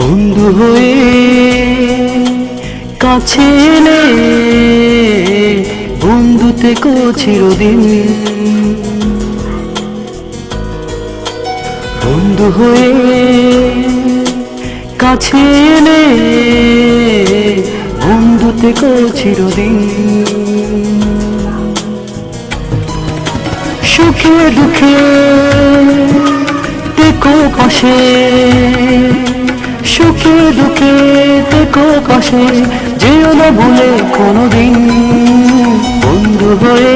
বন্ধু হয়ে কাছে এলে বন্ধু থেকো চিরদিন। বন্ধু হয়ে কাছে এলে বন্ধু থেকো চিরদিন। সুখে দুঃখে থেকো পাশে, সুখে দুঃখে থেকো পাশে, যেও না ভুলে কোনোদিন। বন্ধু হয়ে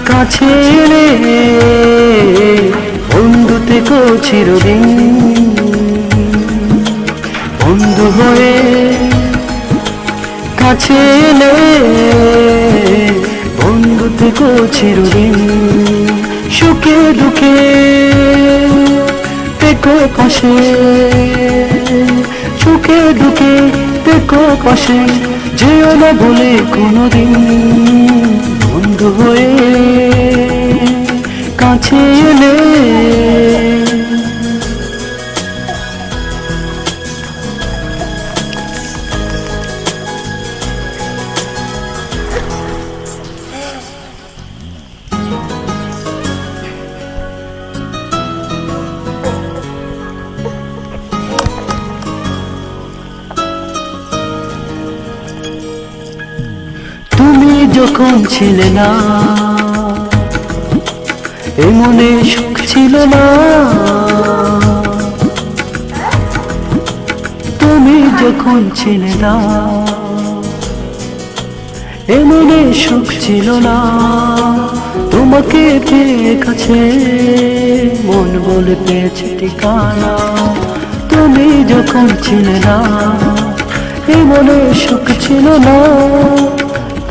কাছে এলে বন্ধু থেকো চিরদিন। বন্ধু হয়ে কাছে এলে বন্ধু থেকো চিরদিন। সুখে দুঃখে থেকো পাশে, সুখে দুঃখে থেকো পাশে, যেও না ভুলে কোনোদিন। বন্ধু হয়ে কাছে এলে তুমি যখন ছিলে না এ মনে সুখ ছিল না। তুমি যখন ছিলে না এ মনে সুখ ছিল না। তোমাকে পেয়ে কাছে মন বলে পেয়েছে ঠিকানা। তুমি যখন ছিলে না এ মনে সুখ ছিল না।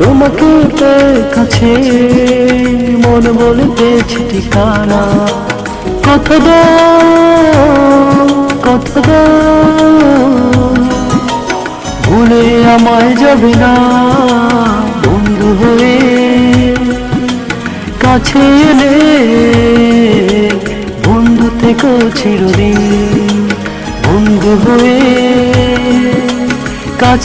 তোমাকে পেয়ে কাছে মন বলে পেয়েছে ঠিকানা। কথা দাও, কথা দাও, ভুলে আমায় যাবে না। বন্ধু হয়ে কাছে এলে বন্ধু থেকো চিরদিন। বন্ধু হয়ে কাছে